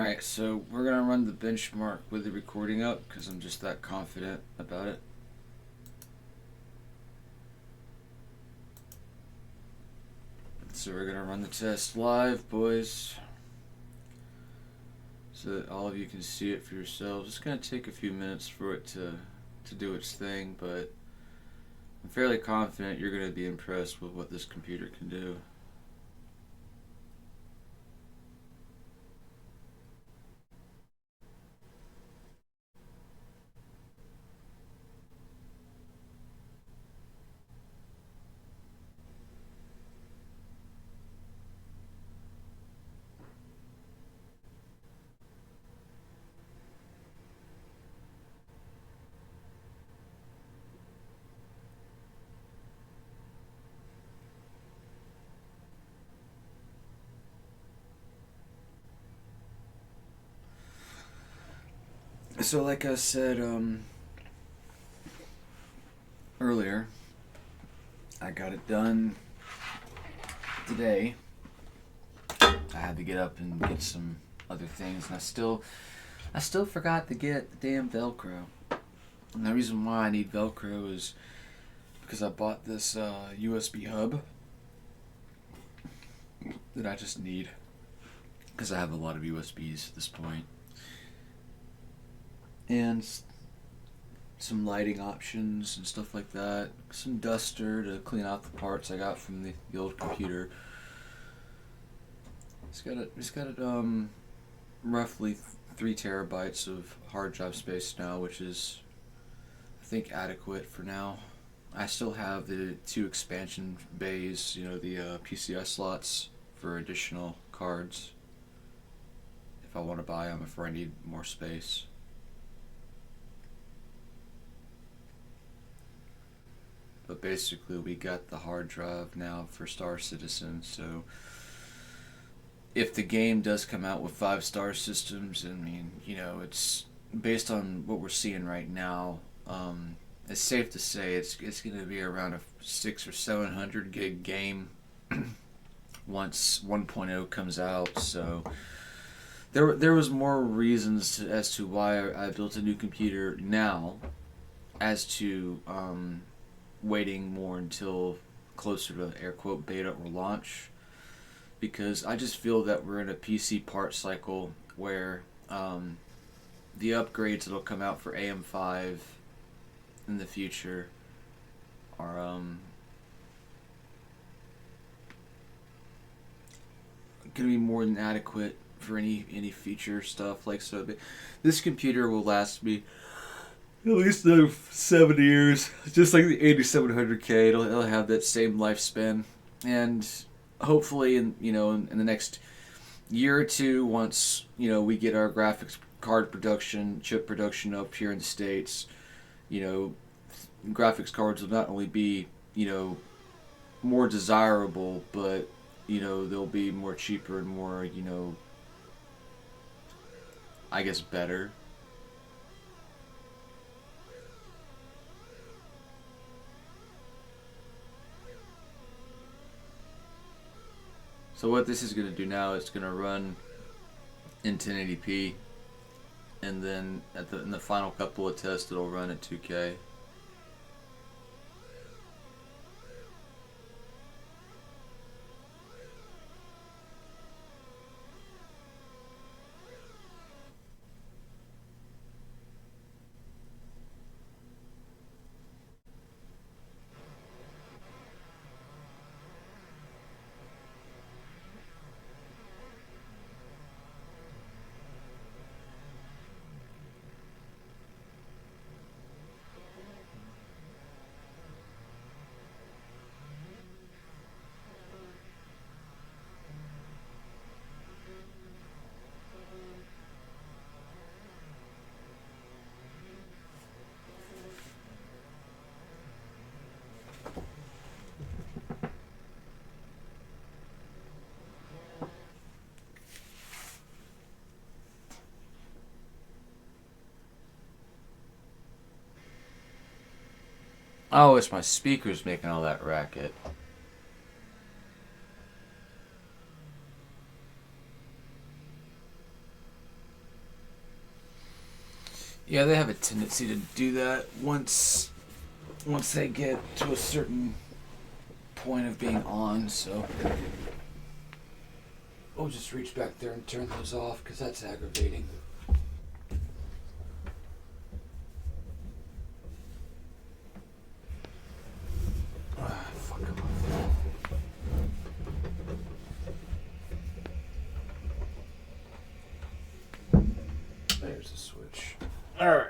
Alright, so we're gonna run the benchmark with the recording up because I'm just that confident about it. So we're gonna run the test live, boys, so that all of you can see it for yourselves. It's gonna take a few minutes for it to do its thing, but I'm fairly confident you're gonna be impressed with what this computer can do. So like I said earlier, I got it done today. I had to get up and get some other things, and I still forgot to get the damn Velcro. And the reason why I need Velcro is because I bought this USB hub that I just need because I have a lot of USBs at this point. And some lighting options and stuff like that. Some duster to clean out the parts I got from the old computer. It's got roughly 3 terabytes of hard drive space now, which is I think adequate for now. I still have the 2 expansion bays, you know, the PCI slots for additional cards if I want to buy them, if I need more space. But basically we got the hard drive now for Star Citizen, so if the game does come out with 5-star systems, I mean, you know, it's based on what we're seeing right now, it's safe to say it's going to be around a 600 or 700 gig game once 1.0 comes out. So there was more reasons as to why I built a new computer now, as to waiting more until closer to air quote beta or launch, because I just feel that we're in a PC part cycle where the upgrades that'll come out for AM5 in the future are gonna be more than adequate for any feature stuff. Like, so this computer will last me at least another 7 years, just like the 8700K. It'll have that same lifespan, and hopefully, in the next year or two, once we get our graphics card production, chip production up here in the States, graphics cards will not only be more desirable, but they'll be more cheaper and more I guess better. So what this is going to do now is going to run in 1080p, and then in the final couple of tests it'll run at 2K. Oh, it's my speakers making all that racket. Yeah, they have a tendency to do that once they get to a certain point of being on. So we'll just reach back there and turn those off because that's aggravating. Fuck off. There's the switch. All right.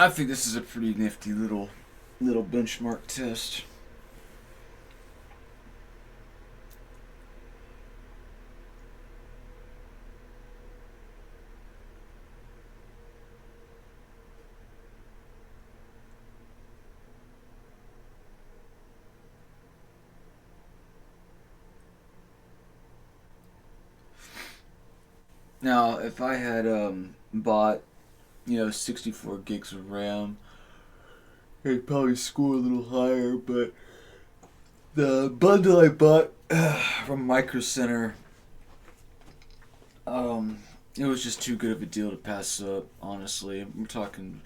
I think this is a pretty nifty little benchmark test. Now, if I had bought, 64 gigs of RAM, it'd probably score a little higher, but the bundle I bought from Micro Center, it was just too good of a deal to pass up, honestly. We're talking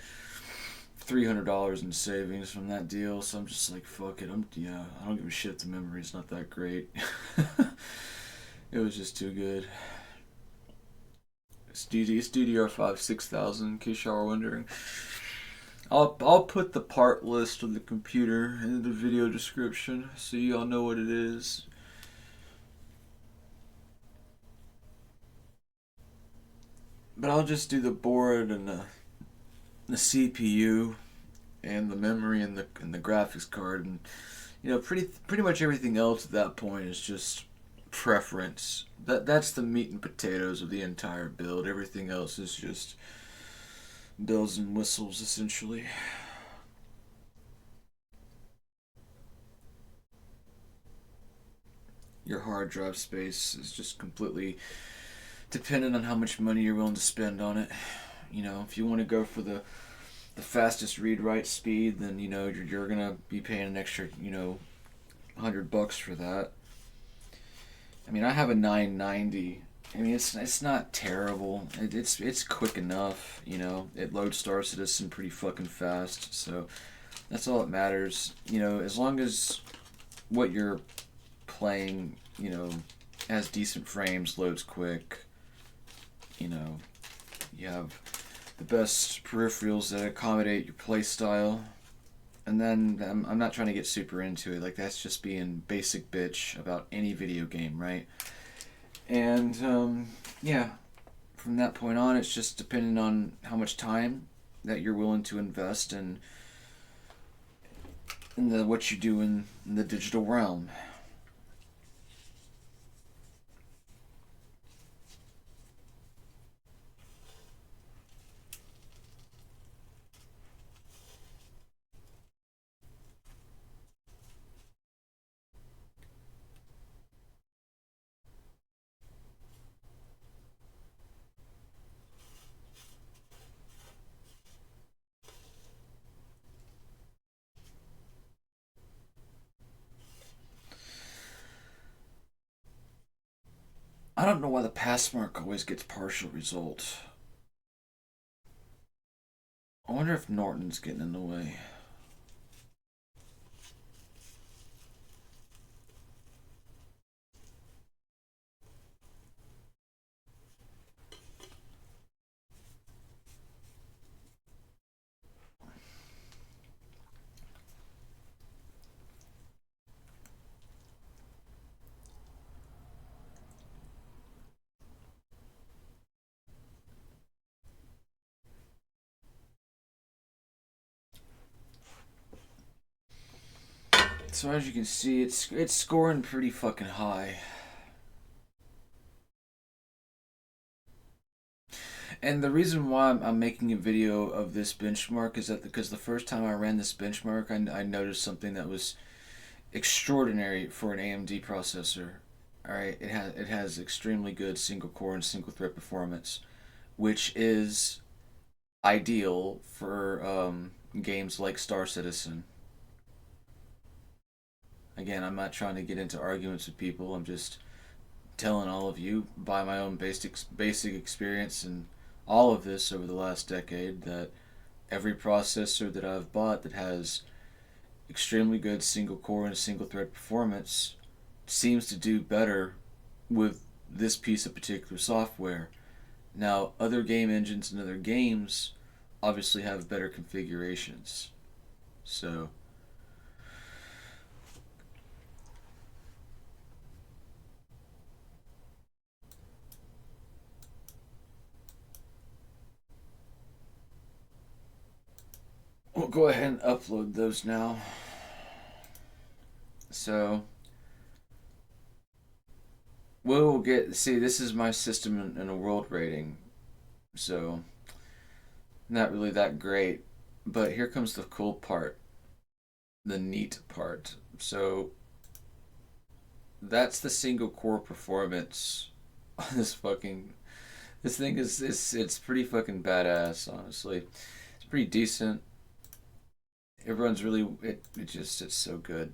$300 in savings from that deal, so I'm just like, fuck it. I don't give a shit if the memory's not that great. It was just too good. It's DDR5 6000, in case y'all are wondering. I'll put the part list of the computer in the video description so y'all know what it is. But I'll just do the board and the CPU and the memory and the graphics card, and pretty much everything else at that point is just preference. That's the meat and potatoes of the entire build. Everything else is just bells and whistles, essentially. Your hard drive space is just completely dependent on how much money you're willing to spend on it. If you want to go for the fastest read write speed, then you're gonna be paying an extra $100 for that. I mean, I have a 990. I mean, it's not terrible. It's quick enough. It loads Star Citizen pretty fucking fast. So that's all that matters. As long as what you're playing, has decent frames, loads quick. You have the best peripherals that accommodate your play style. And then I'm not trying to get super into it. Like, that's just being basic bitch about any video game, right? And yeah, from that point on, it's just depending on how much time that you're willing to invest in what you do in the digital realm. I don't know why the pass mark always gets partial results. I wonder if Norton's getting in the way. So as you can see, it's scoring pretty fucking high. And the reason why I'm making a video of this benchmark is that because the first time I ran this benchmark, I noticed something that was extraordinary for an AMD processor. All right, it has extremely good single core and single thread performance, which is ideal for games like Star Citizen. Again, I'm not trying to get into arguments with people. I'm just telling all of you by my own basic experience and all of this over the last decade that every processor that I've bought that has extremely good single core and single thread performance seems to do better with this piece of particular software. Now, other game engines and other games obviously have better configurations. So we'll go ahead and upload those now. So we'll get, see, this is my system in a world rating, so not really that great. But here comes the cool part, the neat part. So that's the single core performance on this fucking, this thing is it's pretty fucking badass, honestly. It's pretty decent. It runs really, it's so good.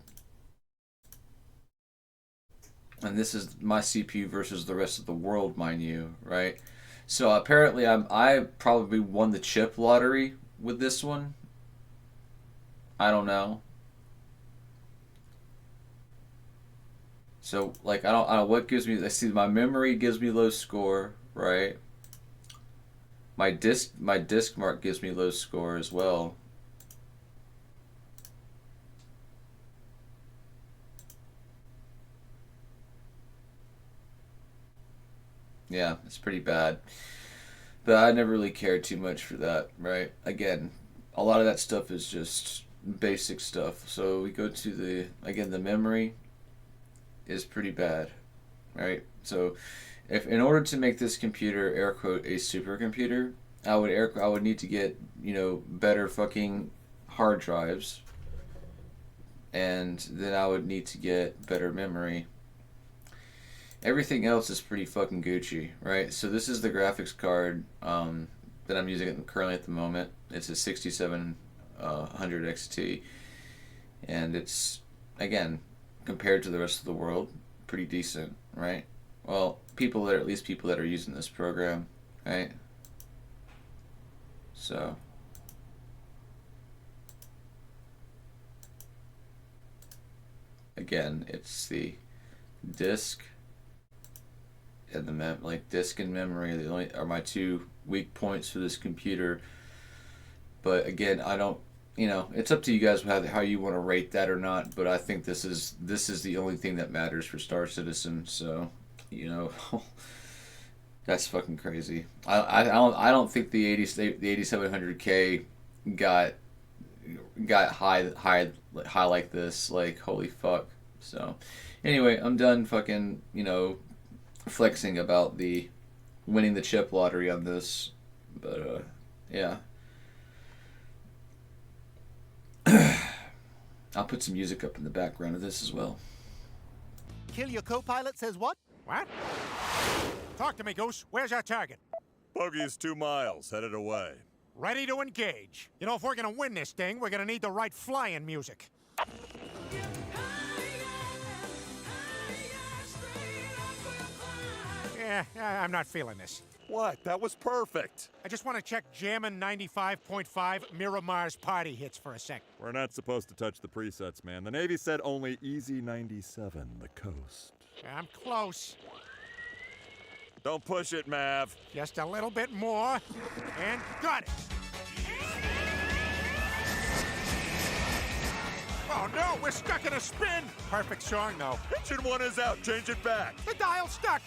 And this is my CPU versus the rest of the world, mind you, right? So apparently I probably won the chip lottery with this one. I don't know. So like I don't what gives me, I see my memory gives me low score, right? My disk mark gives me low score as well. Yeah, it's pretty bad. But I never really cared too much for that, right? Again, a lot of that stuff is just basic stuff. So we go to the memory is pretty bad, right? So if in order to make this computer air quote a supercomputer, I would need to get, better fucking hard drives, and then I would need to get better memory. Everything else is pretty fucking Gucci, right? So this is the graphics card that I'm using currently at the moment. It's a 6700 XT, and it's, again, compared to the rest of the world, pretty decent, right? Well, at least people that are using this program, right? So again, it's the disk and disk and memory are my two weak points for this computer. But again, I don't, it's up to you guys how you want to rate that or not. But I think this is the only thing that matters for Star Citizen. So, that's fucking crazy. I don't think the 8700K got high like this. Like, holy fuck. So anyway, I'm done fucking flexing about the winning the chip lottery on this. But yeah. I'll put some music up in the background of this as well. Kill your co-pilot says what? What? Talk to me, Goose. Where's our target? Bogey's 2 miles, headed away. Ready to engage. If we're gonna win this thing, we're gonna need the right flying music. I'm not feeling this. What? That was perfect. I just want to check Jammin' 95.5 Miramar's party hits for a sec. We're not supposed to touch the presets, man. The Navy said only Easy 97, the coast. I'm close. Don't push it, Mav. Just a little bit more. And got it. Oh no, we're stuck in a spin. Perfect song though. Engine 1 is out. Change it back. The dial's stuck.